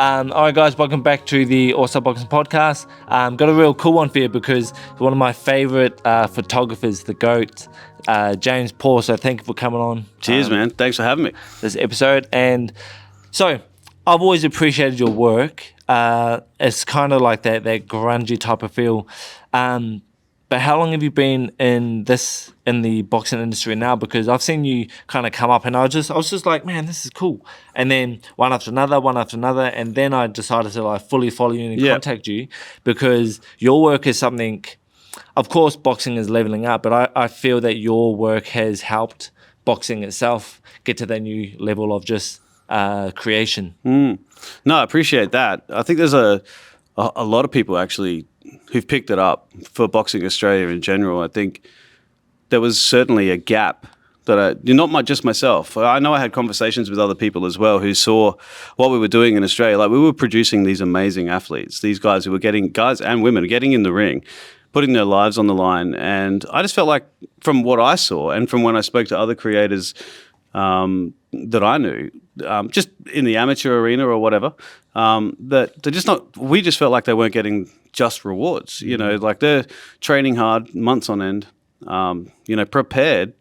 All right, guys, welcome back to the Aussie Boxing Podcast. Got a real cool one for you because one of my favorite photographers, the GOAT, James Paul. So thank you for coming on. Cheers, man. Thanks for having me. This episode. And so I've always appreciated your work. It's kind of like that grungy type of feel. But how long have you been in the boxing industry now? Because I've seen you kind of come up, and I was just like, man, this is cool. And then one after another, and then I decided to like fully follow you and contact you because your work is something. Of course, boxing is leveling up, but I feel that your work has helped boxing itself get to that new level of just creation. No, I appreciate that. I think there's a lot of people actually who've picked it up for Boxing Australia in general. I think there was certainly a gap that just myself. I know I had conversations with other people as well who saw what we were doing in Australia. Like we were producing these amazing athletes, these guys who were guys and women getting in the ring, putting their lives on the line. And I just felt like from what I saw and from when I spoke to other creators that I knew, just in the amateur arena or whatever, that they're just not, we just felt like they weren't getting just rewards, like they're training hard months on end, prepared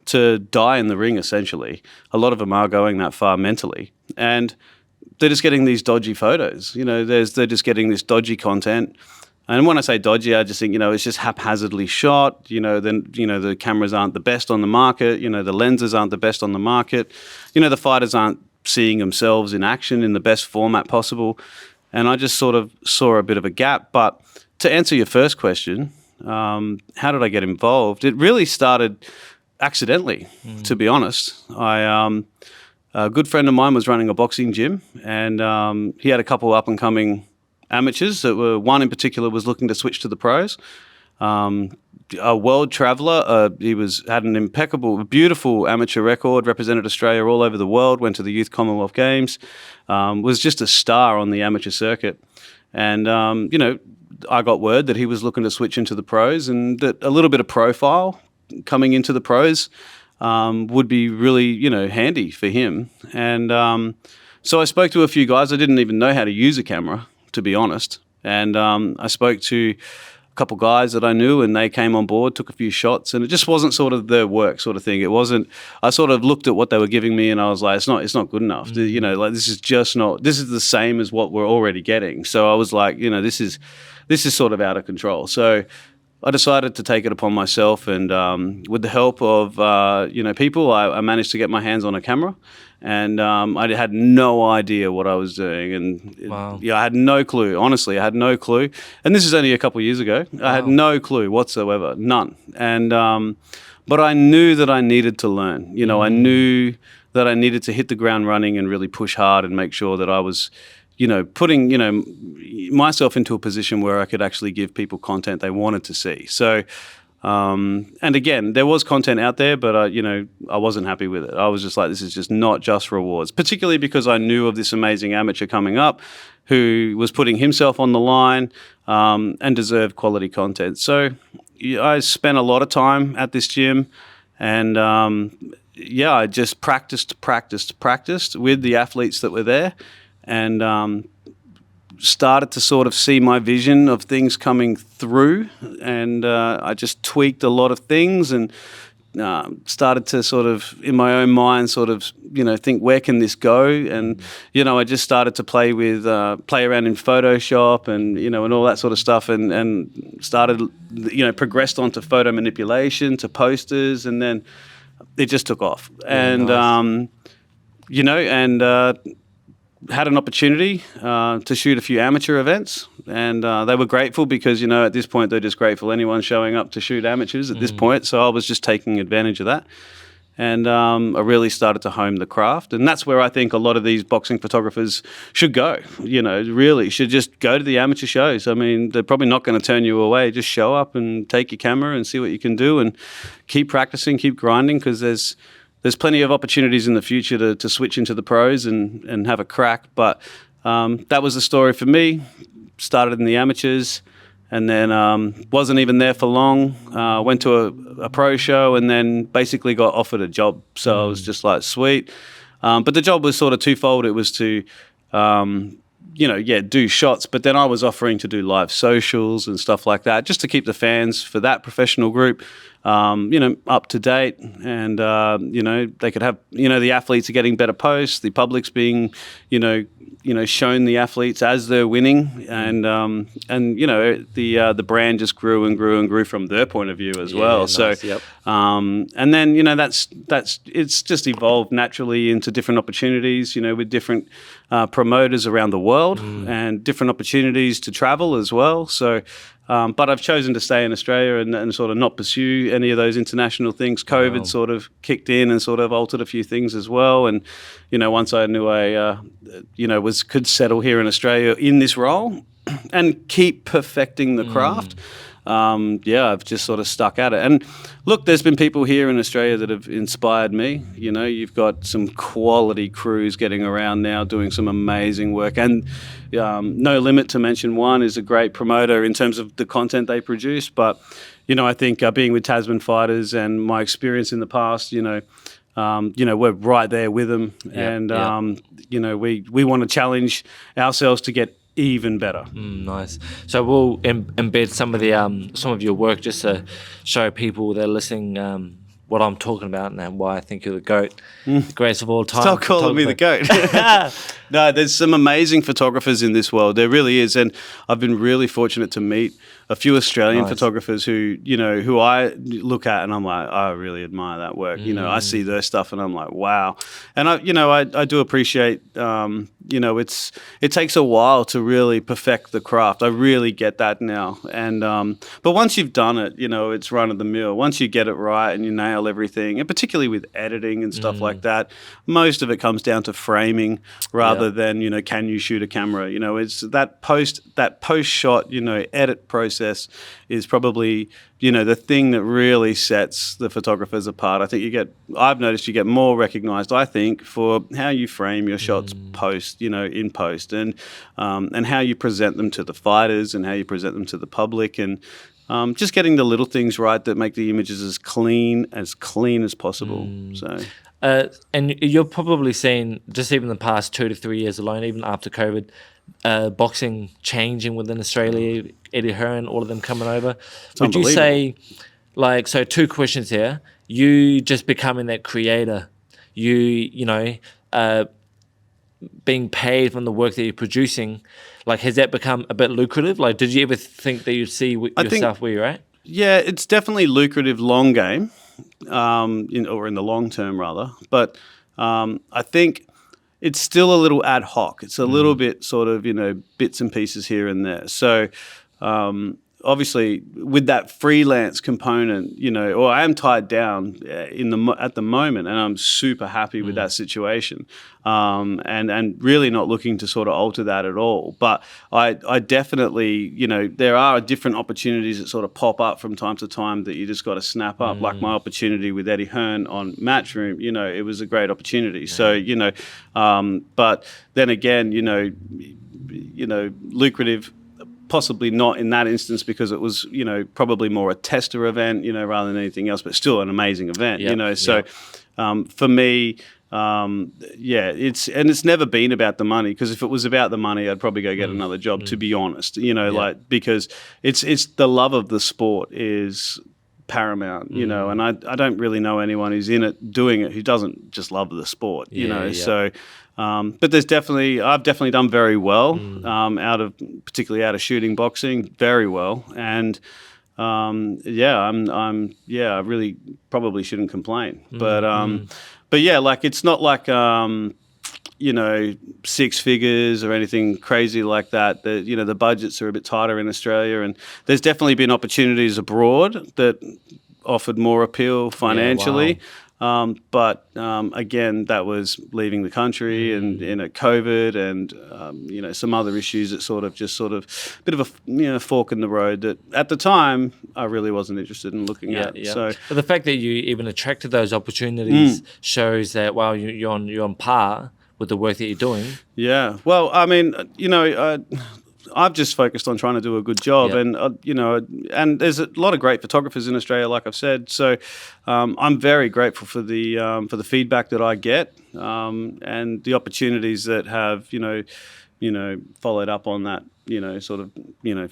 to die in the ring essentially. A lot of them are going that far mentally and they're just getting these dodgy photos, they're just getting this dodgy content. And when I say dodgy, I just think, it's just haphazardly shot, the cameras aren't the best on the market, the lenses aren't the best on the market, the fighters aren't seeing themselves in action in the best format possible. And I just sort of saw a bit of a gap. But to answer your first question, how did I get involved? It really started accidentally, to be honest. A good friend of mine was running a boxing gym and he had a couple up-and-coming amateurs one in particular was looking to switch to the pros. A world traveller, had an impeccable, beautiful amateur record, represented Australia all over the world, went to the Youth Commonwealth Games, was just a star on the amateur circuit. And, I got word that he was looking to switch into the pros and that a little bit of profile coming into the pros would be really, handy for him. And so I spoke to a few guys. I didn't even know how to use a camera, to be honest. And I spoke to a couple guys that I knew and they came on board, took a few shots, and it just wasn't sort of their work sort of thing. It wasn't, I sort of looked at what they were giving me and I was like, it's not good enough. This is just not, this is the same as what we're already getting. So I was like, this is sort of out of control. So I decided to take it upon myself and with the help of, people, I managed to get my hands on a camera. And I had no idea what I was doing. And Wow. I had no clue. Honestly, I had no clue. And this is only a couple of years ago. I had no clue whatsoever, none. And but I knew that I needed to learn. I knew that I needed to hit the ground running and really push hard and make sure that I was, putting, myself into a position where I could actually give people content they wanted to see. So, and again, there was content out there, but I wasn't happy with it. I was just like, this is just not just rewards, particularly because I knew of this amazing amateur coming up who was putting himself on the line and deserved quality content. So I spent a lot of time at this gym and I just practiced with the athletes that were there and started to sort of see my vision of things coming through, and I just tweaked a lot of things and started to sort of, in my own mind, sort of, think, where can this go? And, I just started to play around in Photoshop and, and all that sort of stuff and started, progressed onto photo manipulation, to posters, and then it just took off. And, nice. Had an opportunity to shoot a few amateur events, and they were grateful because, at this point, they're just grateful anyone showing up to shoot amateurs at this point. So I was just taking advantage of that. And I really started to hone the craft. And that's where I think a lot of these boxing photographers should go, really should just go to the amateur shows. I mean, they're probably not going to turn you away. Just show up and take your camera and see what you can do and keep practicing, keep grinding, because there's plenty of opportunities in the future to switch into the pros and have a crack. But that was the story for me. Started in the amateurs and then wasn't even there for long. Went to a pro show and then basically got offered a job. So I was just like, sweet. But the job was sort of twofold. It was to do shots, but then I was offering to do live socials and stuff like that, just to keep the fans for that professional group, up to date, and they could have, the athletes are getting better posts, the public's being, shown the athletes as they're winning, and the brand just grew and grew and grew from their point of view as well. Nice, So, yep. and then that's it's just evolved naturally into different opportunities, with different promoters around the world and different opportunities to travel as well. So, but I've chosen to stay in Australia and sort of not pursue any of those international things. COVID sort of kicked in and sort of altered a few things as well. And, once I knew I, could settle here in Australia in this role and keep perfecting the craft, I've just sort of stuck at it. And look, there's been people here in Australia that have inspired me. You've got some quality crews getting around now doing some amazing work. And No Limit, to mention one, is a great promoter in terms of the content they produce. But, I think being with Tasman Fighters and my experience in the past, we're right there with them. We want to challenge ourselves to get even better. Nice. So we'll embed some of your work just to show people that are listening what I'm talking about and why I think you're the GOAT, the greatest of all time. Stop calling me the GOAT. No, there's some amazing photographers in this world. There really is. And I've been really fortunate to meet a few Australian photographers who I look at and I'm like, I really admire that work. I see their stuff and I'm like, wow. And I do appreciate, it takes a while to really perfect the craft. I really get that now. And, but once you've done it, it's run of the mill. Once you get it right and you nail everything, and particularly with editing and stuff like that, most of it comes down to framing rather than, can you shoot a camera? It's that post shot, edit process is probably, the thing that really sets the photographers apart. I think I've noticed you get more recognized, I think, for how you frame your shots post, in post, and how you present them to the fighters and how you present them to the public, and just getting the little things right that make the images as clean as possible. So. And you're probably seeing, just even the past 2 to 3 years alone, even after COVID, boxing changing within Australia, Eddie Hearn, all of them coming over. Would you say, so 2 questions here, you just becoming that creator, being paid from the work that you're producing, has that become a bit lucrative? Did you ever think that you'd see yourself where you're at? Yeah, it's definitely lucrative long game, or in the long term rather. But I think it's still a little ad hoc. It's a little bit sort of, bits and pieces here and there. So obviously with that freelance component, or I am tied down at the moment, and I'm super happy with that situation, and really not looking to sort of alter that at all. But I definitely, there are different opportunities that sort of pop up from time to time that you just got to snap up. Like my opportunity with Eddie Hearn on Matchroom, it was a great opportunity. So, but then again, lucrative. Possibly not in that instance because it was, probably more a tester event, rather than anything else, but still an amazing event, So for me, it's never been about the money, because if it was about the money, I'd probably go get another job, to be honest, because it's the love of the sport is paramount, and I don't really know anyone who's in it doing it who doesn't just love the sport, so. But I've definitely done very well, particularly out of shooting boxing, very well. And, I really probably shouldn't complain, but it's not like, 6 figures or anything crazy like that. The budgets are a bit tighter in Australia, and there's definitely been opportunities abroad that offered more appeal financially. Yeah, wow. But again, that was leaving the country and COVID and some other issues that sort of bit of a fork in the road that at the time I really wasn't interested in looking at. Yeah. So, but the fact that you even attracted those opportunities shows that you're on par with the work that you're doing. Yeah. Well, I mean, I've just focused on trying to do a good job, and and there's a lot of great photographers in Australia, like I've said. So I'm very grateful for the feedback that I get, and the opportunities that have followed up on that, sort of,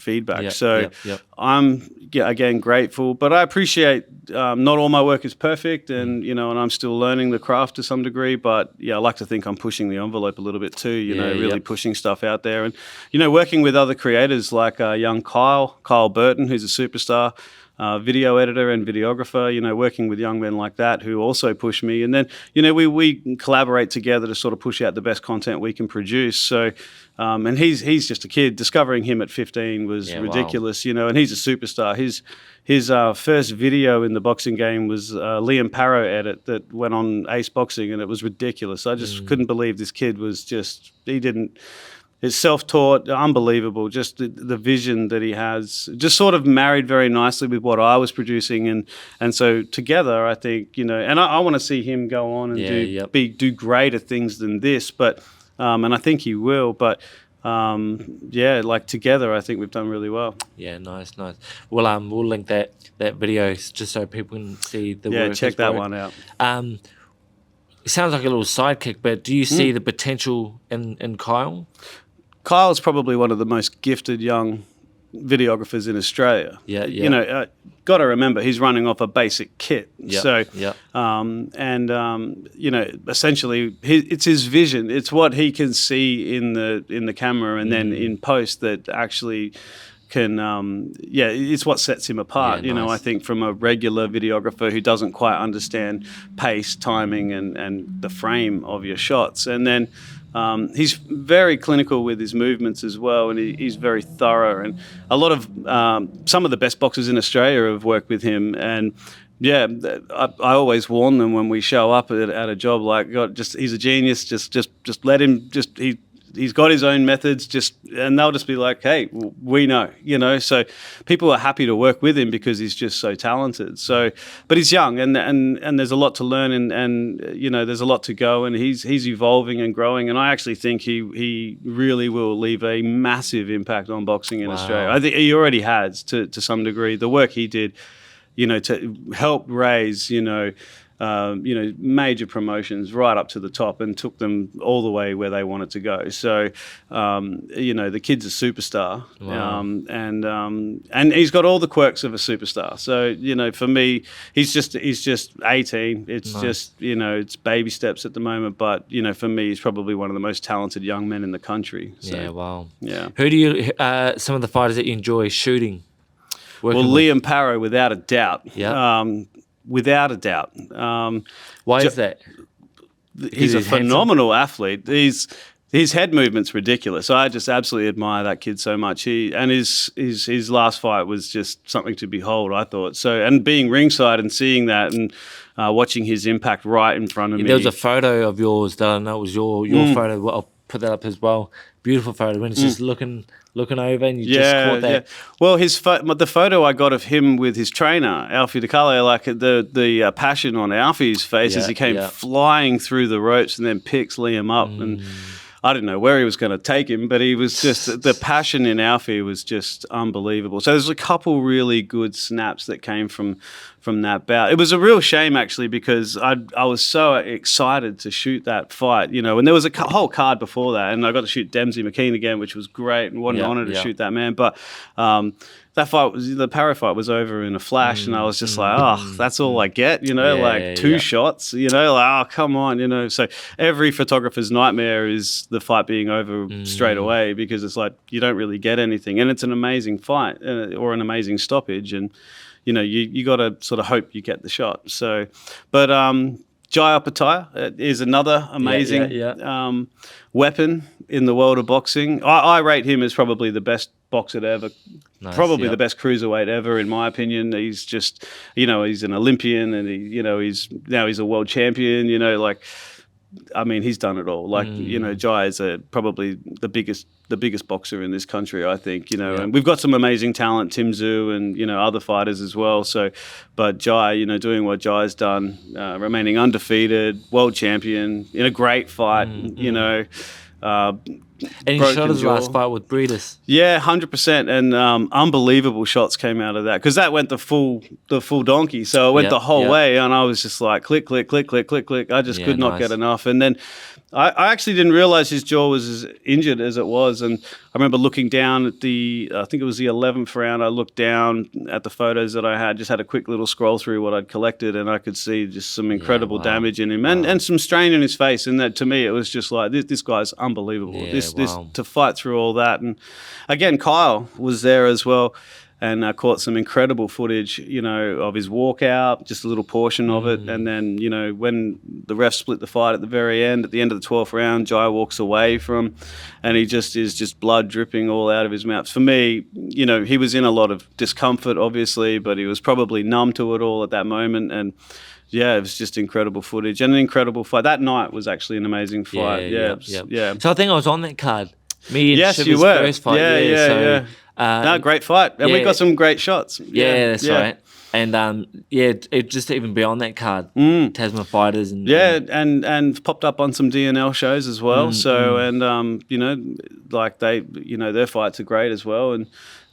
feedback. Yep, So yep, yep. I'm, again, grateful, but I appreciate not all my work is perfect, and, and I'm still learning the craft to some degree, but I like to think I'm pushing the envelope a little bit too, really pushing stuff out there, and, working with other creators like young Kyle Burton, who's a superstar, video editor and videographer, working with young men like that who also push me. And then, we collaborate together to sort of push out the best content we can produce. So, and he's just a kid. Discovering him at 15 was ridiculous, and he's a superstar. His first video in the boxing game was Liam Parrow edit that went on Ace Boxing, and it was ridiculous. I just couldn't believe this kid was it's self-taught, unbelievable, just the vision that he has, just sort of married very nicely with what I was producing. And so together, I think, and I want to see him go on and do greater things than this, but, and I think he will, but, like together, I think we've done really well. Yeah, nice. Well, we'll link that video just so people can see the work. Yeah, check that one out. It sounds like a little sidekick, but do you see the potential in Kyle? Kyle's probably one of the most gifted young videographers in Australia. Yeah. Got to remember he's running off a basic kit. Yeah. So, essentially it's his vision. It's what he can see in the camera and then in post that actually can, it's what sets him apart. Nice. I think from a regular videographer who doesn't quite understand pace, timing, and the frame of your shots. And then he's very clinical with his movements as well, and he's very thorough. And a lot of some of the best boxers in Australia have worked with him. And I always warn them when we show up at a job, like, God, he's a genius. Just let him. He's got his own methods, and they'll just be like, hey, we know, So people are happy to work with him because he's just so talented. So, but he's young, and there's a lot to learn, and there's a lot to go, and he's evolving and growing. And I actually think he really will leave a massive impact on boxing in Australia. I think he already has to some degree. The work he did, to help raise, major promotions right up to the top and took them all the way where they wanted to go. So, the kid's a superstar. Wow. And he's got all the quirks of a superstar. So, for me, he's just 18. It's nice. just, it's baby steps at the moment. But, for me, he's probably one of the most talented young men in the country. So, yeah, wow. Yeah. Who do you, some of the fighters that you enjoy shooting? Liam Parrow, without a doubt. Yeah. Without a doubt. Why is that? He's a phenomenal athlete. His head movement's ridiculous. I just absolutely admire that kid so much. His last fight was just something to behold, I thought. So, and being ringside and seeing that and watching his impact right in front of me. There was a photo of yours that I know was your photo. Well, I'll put that up as well. Beautiful photo when it's just looking over and you just caught that. Yeah. Well, the photo I got of him with his trainer, Alfie DeCarlo, like the passion on Alfie's face as he came flying through the ropes and then picks Liam up. And I didn't know where he was going to take him, but he was just, the passion in Alfie was just unbelievable. So there's a couple really good snaps that came from that bout. It was a real shame, actually, because I was so excited to shoot that fight, and there was a whole card before that, and I got to shoot Dempsey McKean again, which was great, and what an honor to shoot that man. But that fight, the Parrow fight, was over in a flash, and I was just like, that's all I get, two shots, oh, come on, So every photographer's nightmare is the fight being over straight away, because it's like you don't really get anything, and it's an amazing fight or an amazing stoppage, and you got to sort of hope you get the shot. So, but Jai Opetaia is another amazing weapon in the world of boxing. I rate him as probably the best boxer ever, the best cruiserweight ever, in my opinion. He's just, he's an Olympian, and he's a world champion. He's done it all. Jai is probably the biggest boxer in this country, I think, and we've got some amazing talent, Tim Zhu and, other fighters as well. So, but Jai, doing what Jai's done, remaining undefeated, world champion in a great fight, and he shot his last fight with Breeders. Yeah, 100%, and unbelievable shots came out of that, because that went the full donkey. So it went the whole way, and I was just like click, click, click, click, click, click. I just could not get enough. And then I actually didn't realize his jaw was as injured as it was. And I remember looking down at I think it was the 11th round. I looked down at the photos that I had, just had a quick little scroll through what I'd collected, and I could see just some incredible damage in him and some strain in his face. And that, to me, it was just like, this guy's unbelievable. This to fight through all that. And again, Kyle was there as well. And I caught some incredible footage, of his walkout, just a little portion of it. And then, when the ref split the fight at the very end, at the end of the 12th round, Jai walks away from, and he just is just blood dripping all out of his mouth. For me, he was in a lot of discomfort, obviously, but he was probably numb to it all at that moment. And yeah, it was just incredible footage and an incredible fight. That night was actually an amazing fight. Yeah. So I think I was on that card. Me and yes, Shiver's you were. first fight. Yeah. No, great fight. And we got some great shots. Yeah, that's right. And it just even beyond that card, Tasman Fighters and popped up on some DNL shows as well. Their fights are great as well. And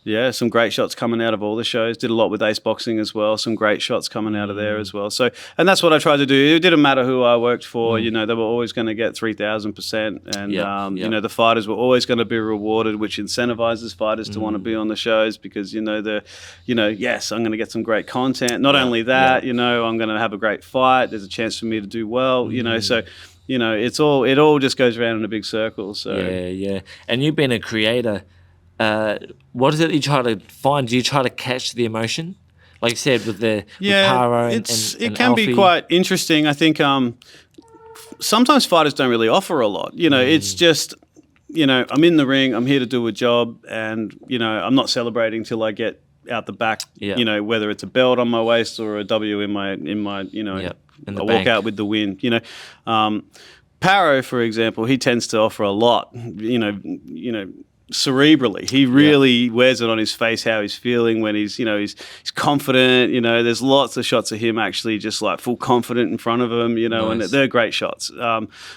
yeah, some great shots coming out of all the shows. Did a lot with Ace Boxing as well. Some great shots coming out of there as well. So, and that's what I tried to do. It didn't matter who I worked for. They were always going to get 3,000%, and the fighters were always going to be rewarded, which incentivizes fighters to want to be on the shows because yes, I'm going to get some great content. Not only that, I'm going to have a great fight. There's a chance for me to do well. So. It all just goes around in a big circle. So and you've been a creator. What is it you try to find? Do you try to catch the emotion? Like you said, with Paro and it can Alfie. be quite interesting. I think sometimes fighters don't really offer a lot. It's just, I'm in the ring, I'm here to do a job, and, I'm not celebrating till I get out the back, whether it's a belt on my waist or a W in my I walk out with the win. Paro, for example, he tends to offer a lot, cerebrally. He really wears it on his face how he's feeling when he's confident. There's lots of shots of him actually just like full confident in front of him, and they're great shots.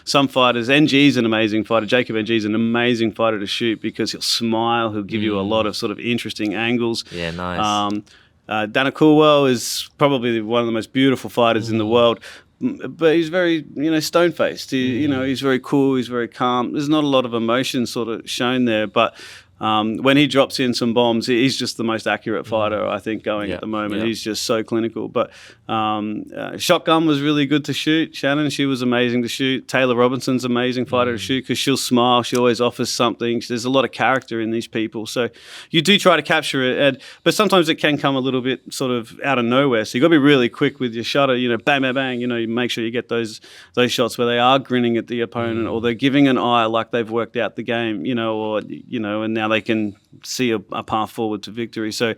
Some fighters, NG's an amazing fighter. Jacob NG's an amazing fighter to shoot because he'll smile, he'll give you a lot of sort of interesting angles. Yeah, nice. Dana Coolwell is probably one of the most beautiful fighters in the world. But he's very, stone-faced. He's very cool. He's very calm. There's not a lot of emotion sort of shown there. But when he drops in some bombs, he's just the most accurate fighter, I think, going at the moment. He's just so clinical. But Shotgun was really good to shoot. Shannon, she was amazing to shoot. Taylor Robinson's amazing fighter to shoot because she'll smile. She always offers something. There's a lot of character in these people. So you do try to capture it. But sometimes it can come a little bit sort of out of nowhere. So you got to be really quick with your shutter. Bang, bang, bang. You make sure you get those shots where they are grinning at the opponent or they're giving an eye like they've worked out the game, and now they can see a path forward to victory. So,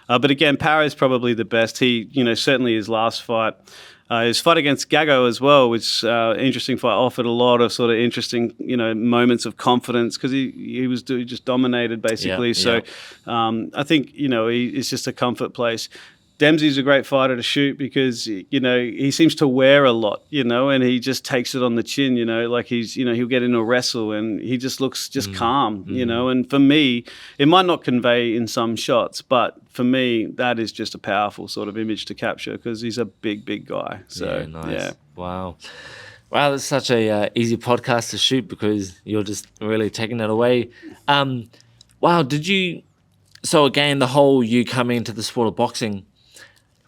but again, Paro is probably the best. He, certainly his last fight, his fight against Gago as well, which interesting fight, offered a lot of sort of interesting, moments of confidence because he was just dominated basically. I think, it's just a comfort place. Dempsey's a great fighter to shoot because, he seems to wear a lot, and he just takes it on the chin, like he'll get into a wrestle and he just looks calm, and for me, it might not convey in some shots, but for me, that is just a powerful sort of image to capture because he's a big, big guy. So, nice. Wow, that's such a easy podcast to shoot because you're just really taking it away. So again, the whole you coming into the sport of boxing,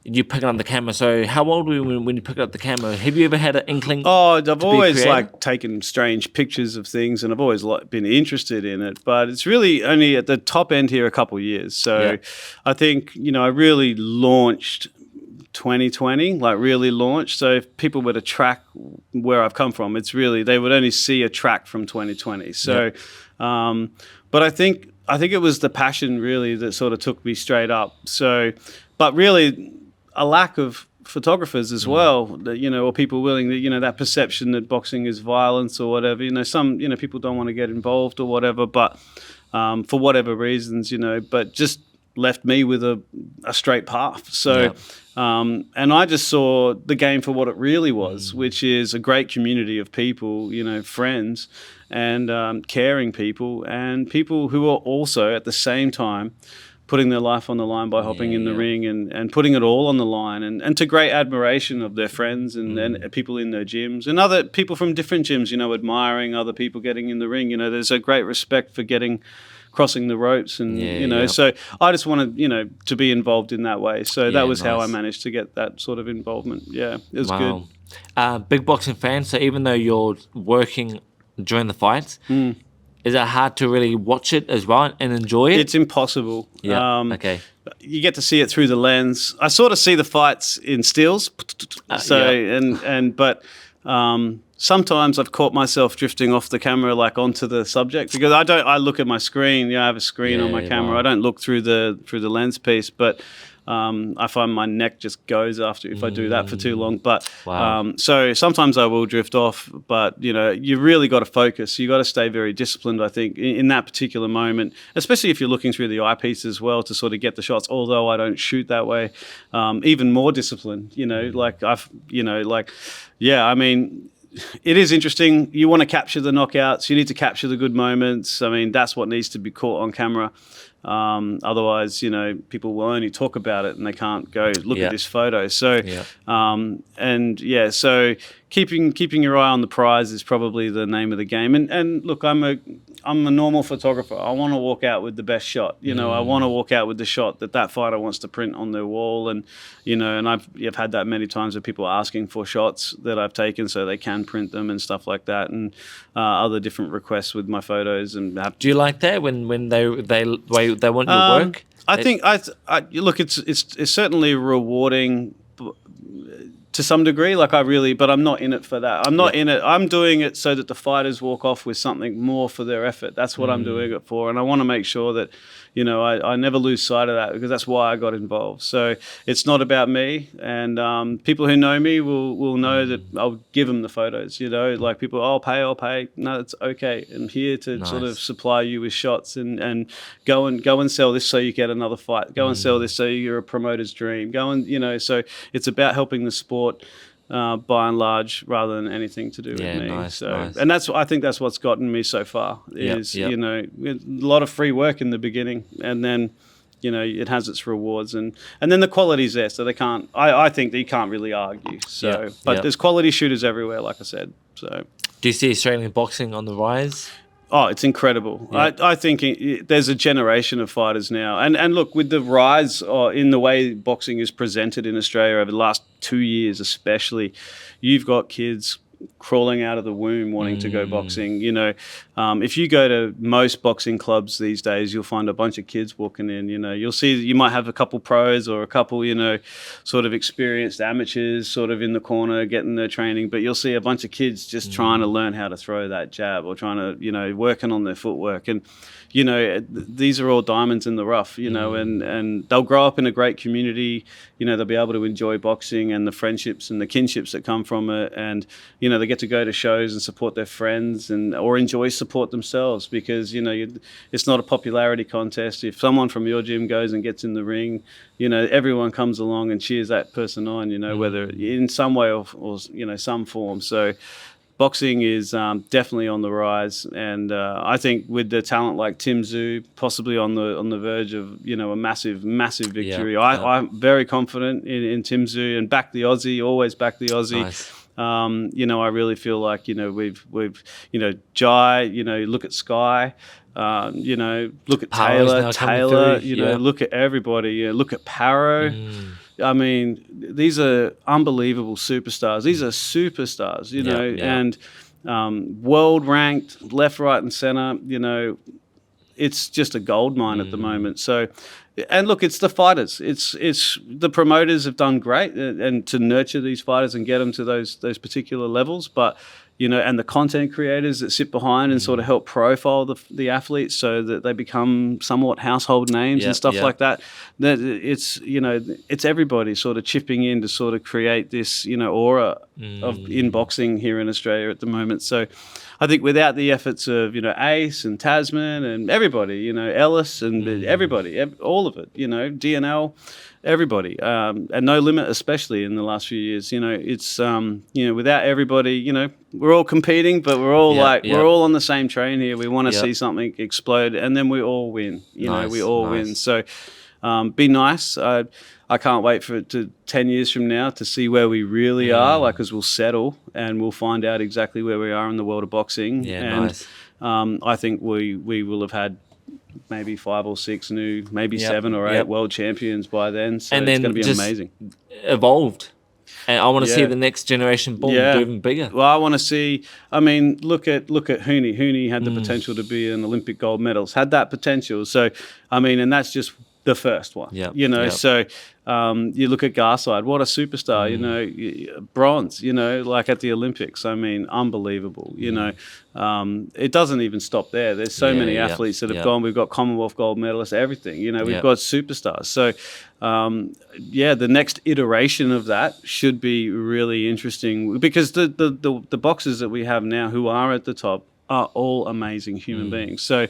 you picking up the camera. So how old were you when you picked up the camera? Have you ever had an inkling? Oh, I've always taken strange pictures of things and I've always been interested in it. But it's really only at the top end here a couple of years. So I think, I really launched 2020, really launched. So if people were to track where I've come from, it's really, they would only see a track from 2020. So, but I think it was the passion really that sort of took me straight up. So, but really, a lack of photographers as well, or people willing to, that perception that boxing is violence or whatever, some, people don't want to get involved or whatever, but for whatever reasons, but just left me with a straight path. So, and I just saw the game for what it really was, which is a great community of people, friends and caring people and people who are also at the same time putting their life on the line by hopping in the ring and putting it all on the line, and to great admiration of their friends and people in their gyms and other people from different gyms, admiring other people getting in the ring. There's a great respect for crossing the ropes and, so I just wanted, to be involved in that way. So that was how I managed to get that sort of involvement. Yeah, it was good. Big boxing fan, so even though you're working during the fights, is it hard to really watch it as well and enjoy it? It's impossible. Yeah. Okay. You get to see it through the lens. I sort of see the fights in stills. But sometimes I've caught myself drifting off the camera, like onto the subject, because I look at my screen. I have a screen on my camera. Wow. I don't look through the lens piece, but I find my neck just goes after if I do that for too long. But so sometimes I will drift off, but you really got to focus. You got to stay very disciplined, I think, in that particular moment, especially if you're looking through the eyepiece as well to sort of get the shots. Although I don't shoot that way, even more disciplined. I mean, it is interesting. You want to capture the knockouts. You need to capture the good moments. I mean, that's what needs to be caught on camera. Otherwise, people will only talk about it and they can't go look at this photo. So, so keeping your eye on the prize is probably the name of the game. And look, I'm a normal photographer. I want to walk out with the best shot. I want to walk out with the shot that fighter wants to print on their wall. And and I've had that many times with people asking for shots that I've taken so they can print them and stuff like that, and other different requests with my photos. And do you like that when they want your work? I think look, it's certainly rewarding to some degree. But I'm not in it for that. I'm not in it. I'm doing it so that the fighters walk off with something more for their effort. That's what I'm doing it for. And I want to make sure that, I never lose sight of that, because that's why I got involved. So it's not about me. And people who know me will know that I'll give them the photos, like people, I'll pay. No, it's okay. I'm here to sort of supply you with shots and go and sell this so you get another fight. Go and sell this so you're a promoter's dream. Go and, so it's about helping the sport by and large, rather than anything to do with me. Nice. And I think that's what's gotten me so far is, a lot of free work in the beginning, and then, it has its rewards, and then the quality's there, so they can't, I think that you can't really argue. So, but there's quality shooters everywhere, like I said. So, do you see Australian boxing on the rise? Oh, it's incredible. Yeah. I think there's a generation of fighters now. And look, with the rise in the way boxing is presented in Australia over the last 2 years especially, you've got kids crawling out of the womb wanting to go boxing. If you go to most boxing clubs these days, you'll find a bunch of kids walking in. You'll see, you might have a couple pros or a couple, sort of experienced amateurs sort of in the corner getting their training, but you'll see a bunch of kids just trying to learn how to throw that jab, or trying to, working on their footwork. And these are all diamonds in the rough, and they'll grow up in a great community. They'll be able to enjoy boxing and the friendships and the kinships that come from it. And, they get to go to shows and support their friends or enjoy support themselves, because, it's not a popularity contest. If someone from your gym goes and gets in the ring, everyone comes along and cheers that person on, whether in some way or some form. So, boxing is definitely on the rise, and I think with the talent like Tim Tszyu, possibly on the verge of a massive victory. I'm very confident in Tim Tszyu, and back the Aussie, always back the Aussie. Nice. I really feel like we've Jai, look at Sky. Look at Taylor, look at everybody. Look at Paro. I mean, these are unbelievable superstars. These are superstars, and world ranked, left, right, and center. It's just a gold mine at the moment. So, and look, it's the fighters. It's the promoters have done great and to nurture these fighters and get them to those particular levels, but. And the content creators that sit behind and sort of help profile the athletes so that they become somewhat household names and stuff like that. That it's everybody sort of chipping in to sort of create this, aura of in boxing here in Australia at the moment. So I think without the efforts of, Ace and Tasman and everybody, Ellis and everybody, all of it, DNL, everybody, and No Limit, especially in the last few years, it's, without everybody, we're all competing, but we're all we're all on the same train here. We want to see something explode, and then we all win, we all win. So, be nice. I can't wait for it to 10 years from now to see where we really are, because we'll settle and we'll find out exactly where we are in the world of boxing. I think we will have had maybe 5 or 6 new, maybe 7 or 8 world champions by then. So it's going to be amazing. Evolved. And I want to see the next generation born do even bigger. Well, I want to see. I mean, look at Hooney. Hooney had the potential to be an Olympic gold medalist. Had that potential. So, I mean, and that's just the first one. So you look at Garside, what a superstar, bronze, like at the Olympics. I mean, unbelievable, it doesn't even stop there. There's so many athletes that have gone. We've got Commonwealth gold medalists, everything, we've got superstars. So, the next iteration of that should be really interesting, because the boxers that we have now who are at the top are all amazing human beings. So,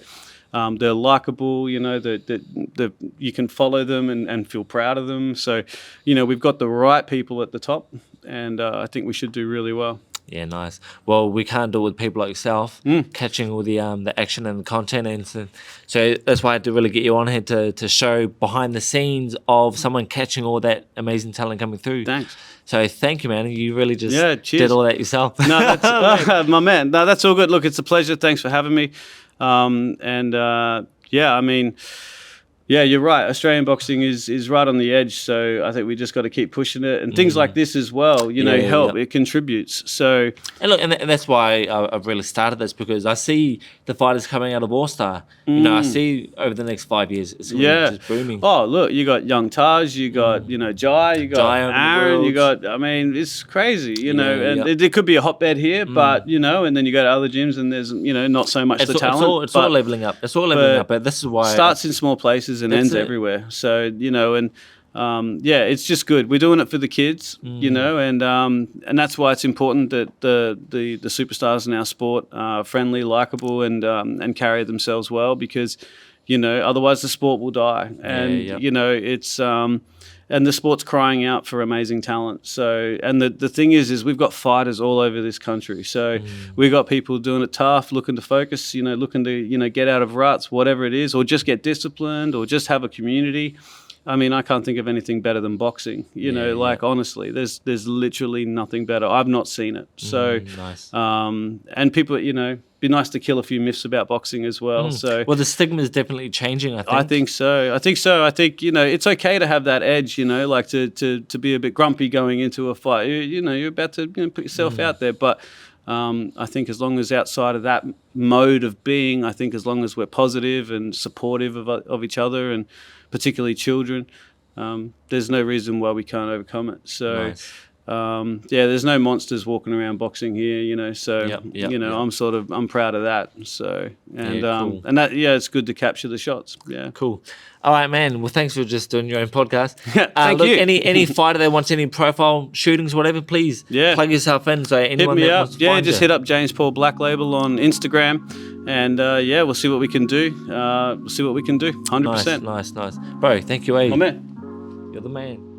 they're likable, that you can follow them and feel proud of them. So, we've got the right people at the top, and I think we should do really well. Yeah, nice. Well, we can't do it with people like yourself, catching all the action and the content. And so that's why I had to really get you on here to show behind the scenes of someone catching all that amazing talent coming through. Thanks. So thank you, man. You really just did all that yourself. No, that's my man. No, that's all good. Look, it's a pleasure. Thanks for having me. I mean, you're right. Australian boxing is right on the edge. So I think we just got to keep pushing it, and things like this as well, help. It contributes. So, and look, and that's why I've really started this, because I see the fighters coming out of All-Star. I see over the next 5 years, it's just booming. Oh, look, you got young Taj, you got, Jai, you got Aaron, you got, I mean, it's crazy, and there could be a hotbed here, but, and then you go to other gyms and there's, not so much the talent. It's all leveling up. It's all leveling up, but this is why... Starts in small places and ends everywhere. So, it's just good. We're doing it for the kids, and that's why it's important that the superstars in our sport are friendly, likable, and carry themselves well, because, otherwise the sport will die. And, it's... and the sport's crying out for amazing talent. So, and the thing is we've got fighters all over this country. So we've got people doing it tough, looking to focus, looking to, get out of ruts, whatever it is, or just get disciplined, or just have a community. I mean, I can't think of anything better than boxing, honestly, there's literally nothing better. I've not seen it. So, nice. And people, be nice to kill a few myths about boxing as well. So, well, the stigma is definitely changing, I think. I think so. I think, it's okay to have that edge, like to be a bit grumpy going into a fight. You're about to put yourself out there. But I think as long as outside of that mode of being, I think as long as we're positive and supportive of each other, and particularly children, there's no reason why we can't overcome it. So, nice. There's no monsters walking around boxing here, so, I'm proud of that. So, and, cool. And that, it's good to capture the shots. Yeah. Cool. All right, man. Well, thanks for just doing your own podcast. Thank you. Any fighter that wants any profile shootings, whatever, please plug yourself in. So anyone hit me that up. wants to find just you. hit up James Paul Black Label on Instagram, and we'll see what we can do. 100%. Nice. Bro, thank you, Oh, man. You're the man.